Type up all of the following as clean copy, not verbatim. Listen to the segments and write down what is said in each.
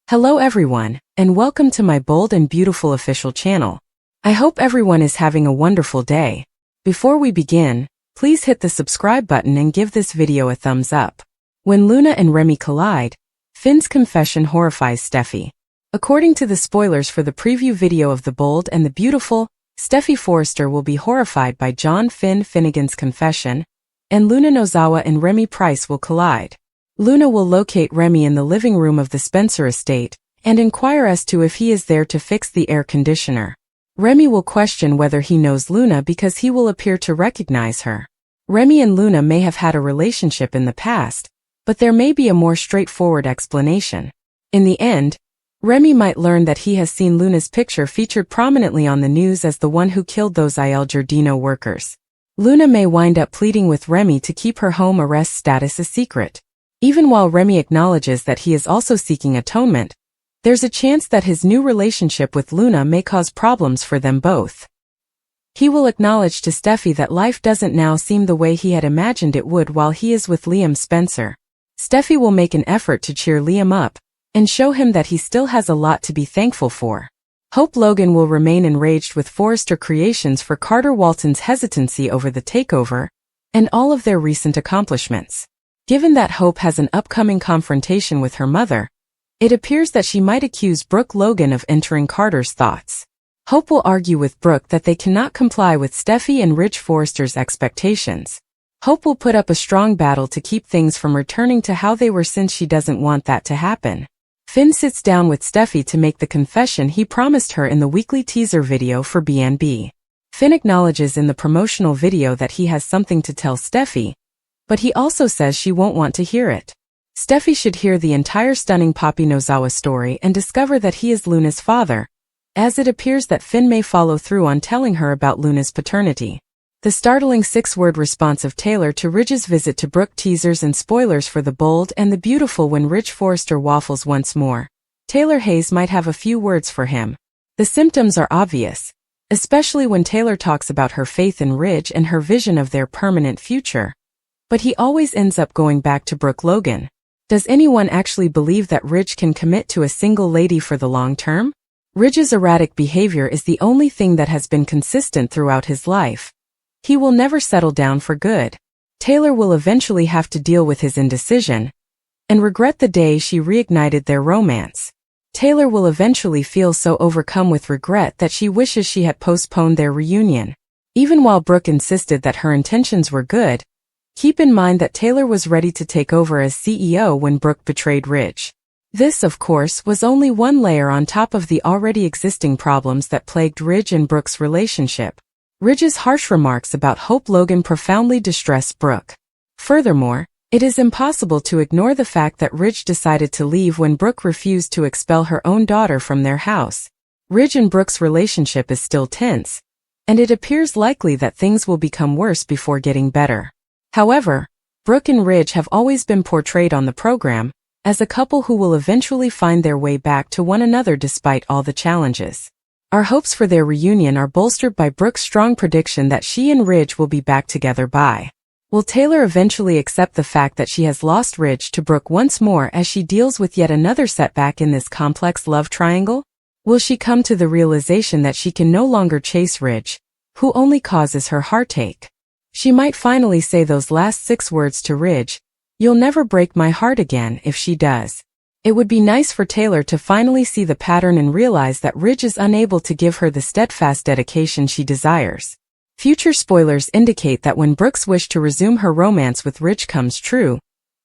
Hello everyone, and welcome to my bold and beautiful official channel. I hope everyone is having a wonderful day. Before we begin, please hit the subscribe button and give this video a thumbs up. When Luna and Remy collide, Finn's confession horrifies Steffy. According to the spoilers for the preview video of The Bold and the Beautiful, Steffy Forrester will be horrified by John Finn Finnegan's confession, and Luna Nozawa and Remy Price will collide. Luna will locate Remy in the living room of the Spencer estate and inquire as to if he is there to fix the air conditioner. Remy will question whether he knows Luna because he will appear to recognize her. Remy and Luna may have had a relationship in the past, but there may be a more straightforward explanation. In the end, Remy might learn that he has seen Luna's picture featured prominently on the news as the one who killed those Il Giardino workers. Luna may wind up pleading with Remy to keep her home arrest status a secret. Even while Remy acknowledges that he is also seeking atonement, there's a chance that his new relationship with Luna may cause problems for them both. He will acknowledge to Steffy that life doesn't now seem the way he had imagined it would while he is with Liam Spencer. Steffy will make an effort to cheer Liam up and show him that he still has a lot to be thankful for. Hope Logan will remain enraged with Forrester Creations for Carter Walton's hesitancy over the takeover and all of their recent accomplishments. Given that Hope has an upcoming confrontation with her mother, it appears that she might accuse Brooke Logan of entering Carter's thoughts. Hope will argue with Brooke that they cannot comply with Steffy and Ridge Forrester's expectations. Hope will put up a strong battle to keep things from returning to how they were since she doesn't want that to happen. Finn sits down with Steffy to make the confession he promised her in the weekly teaser video for B&B. Finn acknowledges in the promotional video that he has something to tell Steffy, but he also says she won't want to hear it. Steffy should hear the entire stunning Poppy Nozawa story and discover that he is Luna's father, as it appears that Finn may follow through on telling her about Luna's paternity. The startling 6-word response of Taylor to Ridge's visit to Brooke, teasers and spoilers for The Bold and the Beautiful. When Ridge Forrester waffles once more, Taylor Hayes might have a few words for him. The symptoms are obvious, especially when Taylor talks about her faith in Ridge and her vision of their permanent future. But he always ends up going back to Brooke Logan. Does anyone actually believe that Ridge can commit to a single lady for the long term? Ridge's erratic behavior is the only thing that has been consistent throughout his life. He will never settle down for good. Taylor will eventually have to deal with his indecision and regret the day she reignited their romance. Taylor will eventually feel so overcome with regret that she wishes she had postponed their reunion. Even while Brooke insisted that her intentions were good, keep in mind that Taylor was ready to take over as CEO when Brooke betrayed Ridge. This, of course, was only one layer on top of the already existing problems that plagued Ridge and Brooke's relationship. Ridge's harsh remarks about Hope Logan profoundly distressed Brooke. Furthermore, it is impossible to ignore the fact that Ridge decided to leave when Brooke refused to expel her own daughter from their house. Ridge and Brooke's relationship is still tense, and it appears likely that things will become worse before getting better. However, Brooke and Ridge have always been portrayed on the program as a couple who will eventually find their way back to one another despite all the challenges. Our hopes for their reunion are bolstered by Brooke's strong prediction that she and Ridge will be back together by. Will Taylor eventually accept the fact that she has lost Ridge to Brooke once more as she deals with yet another setback in this complex love triangle? Will she come to the realization that she can no longer chase Ridge, who only causes her heartache? She might finally say those last 6 words to Ridge, "You'll never break my heart again." If she does, it would be nice for Taylor to finally see the pattern and realize that Ridge is unable to give her the steadfast dedication she desires. Future spoilers indicate that when Brooke's wish to resume her romance with Ridge comes true,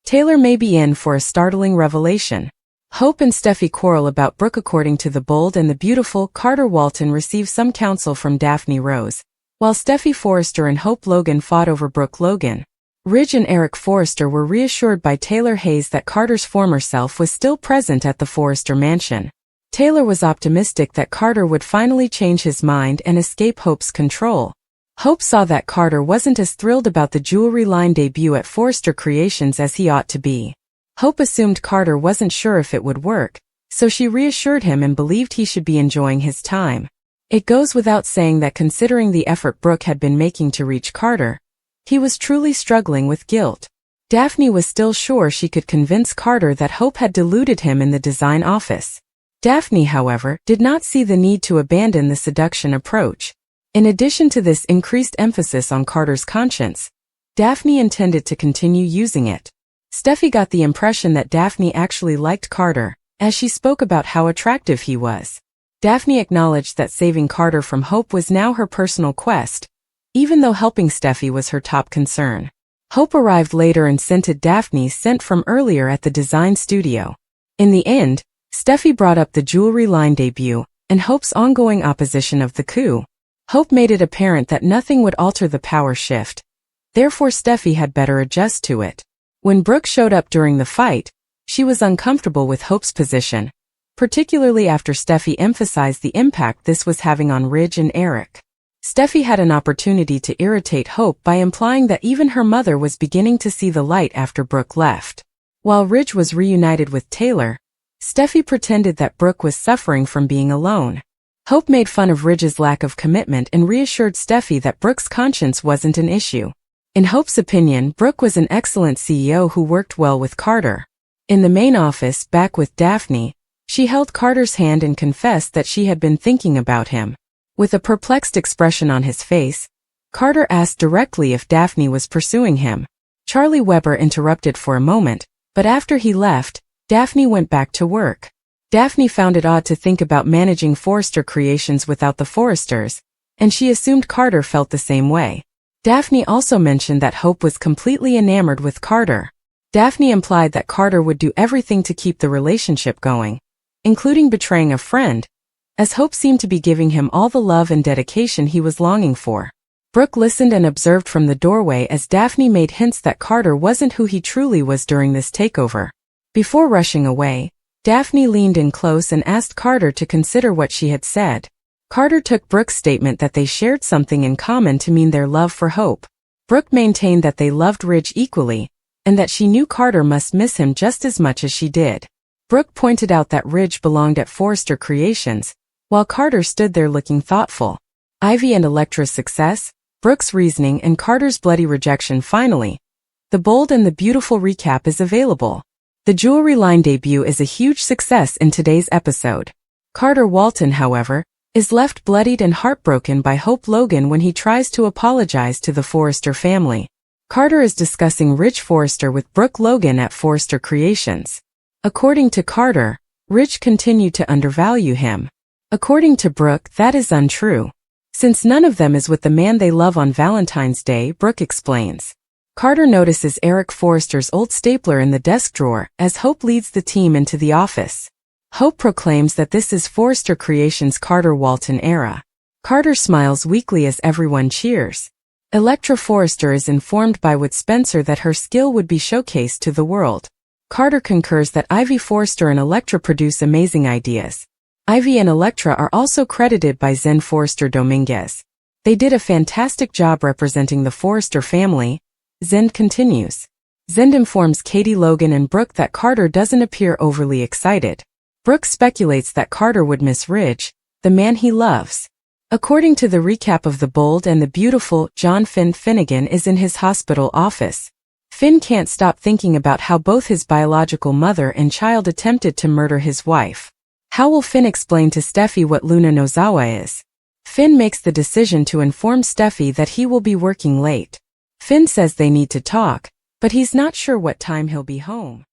Taylor may be in for a startling revelation. Hope and Steffy quarrel about Brooke. According to The Bold and the Beautiful, Carter Walton receives some counsel from Daphne Rose, while Steffy Forrester and Hope Logan fought over Brooke Logan. Ridge and Eric Forrester were reassured by Taylor Hayes that Carter's former self was still present at the Forrester mansion. Taylor was optimistic that Carter would finally change his mind and escape Hope's control. Hope saw that Carter wasn't as thrilled about the jewelry line debut at Forrester Creations as he ought to be. Hope assumed Carter wasn't sure if it would work, so she reassured him and believed he should be enjoying his time. It goes without saying that considering the effort Brooke had been making to reach Carter, he was truly struggling with guilt. Daphne was still sure she could convince Carter that Hope had deluded him in the design office. Daphne, however, did not see the need to abandon the seduction approach. In addition to this increased emphasis on Carter's conscience, Daphne intended to continue using it. Steffy got the impression that Daphne actually liked Carter, as she spoke about how attractive he was. Daphne acknowledged that saving Carter from Hope was now her personal quest, even though helping Steffy was her top concern. Hope arrived later and scented Daphne's scent from earlier at the design studio. In the end, Steffy brought up the jewelry line debut and Hope's ongoing opposition of the coup. Hope made it apparent that nothing would alter the power shift. Therefore, Steffy had better adjust to it. When Brooke showed up during the fight, she was uncomfortable with Hope's position, particularly after Steffy emphasized the impact this was having on Ridge and Eric. Steffy had an opportunity to irritate Hope by implying that even her mother was beginning to see the light after Brooke left. While Ridge was reunited with Taylor, Steffy pretended that Brooke was suffering from being alone. Hope made fun of Ridge's lack of commitment and reassured Steffy that Brooke's conscience wasn't an issue. In Hope's opinion, Brooke was an excellent CEO who worked well with Carter. In the main office, back with Daphne, she held Carter's hand and confessed that she had been thinking about him. With a perplexed expression on his face, Carter asked directly if Daphne was pursuing him. Charlie Weber interrupted for a moment, but after he left, Daphne went back to work. Daphne found it odd to think about managing Forrester Creations without the Forresters, and she assumed Carter felt the same way. Daphne also mentioned that Hope was completely enamored with Carter. Daphne implied that Carter would do everything to keep the relationship going, including betraying a friend, as Hope seemed to be giving him all the love and dedication he was longing for. Brooke listened and observed from the doorway as Daphne made hints that Carter wasn't who he truly was during this takeover. Before rushing away, Daphne leaned in close and asked Carter to consider what she had said. Carter took Brooke's statement that they shared something in common to mean their love for Hope. Brooke maintained that they loved Ridge equally, and that she knew Carter must miss him just as much as she did. Brooke pointed out that Ridge belonged at Forrester Creations, while Carter stood there looking thoughtful. Ivy and Electra's success, Brooke's reasoning, and Carter's bloody rejection. Finally, the bold and the beautiful recap is available. The jewelry line debut is a huge success in today's episode. Carter Walton, however, is left bloodied and heartbroken by Hope Logan when he tries to apologize to the Forrester family. Carter is discussing Ridge Forrester with Brooke Logan at Forrester Creations. According to Carter, Ridge continued to undervalue him. According to Brooke, that is untrue. Since none of them is with the man they love on Valentine's Day, Brooke explains. Carter notices Eric Forrester's old stapler in the desk drawer as Hope leads the team into the office. Hope proclaims that this is Forrester Creations' Carter Walton era. Carter smiles weakly as everyone cheers. Electra Forrester is informed by Wood Spencer that her skill would be showcased to the world. Carter concurs that Ivy Forrester and Electra produce amazing ideas. Ivy and Electra are also credited by Zen Forrester Dominguez. They did a fantastic job representing the Forrester family. Zend continues. Zend informs Katie Logan and Brooke that Carter doesn't appear overly excited. Brooke speculates that Carter would miss Ridge, the man he loves. According to the recap of The Bold and the Beautiful, John Finn Finnegan is in his hospital office. Finn can't stop thinking about how both his biological mother and child attempted to murder his wife. How will Finn explain to Steffy what Luna Nozawa is? Finn makes the decision to inform Steffy that he will be working late. Finn says they need to talk, but he's not sure what time he'll be home.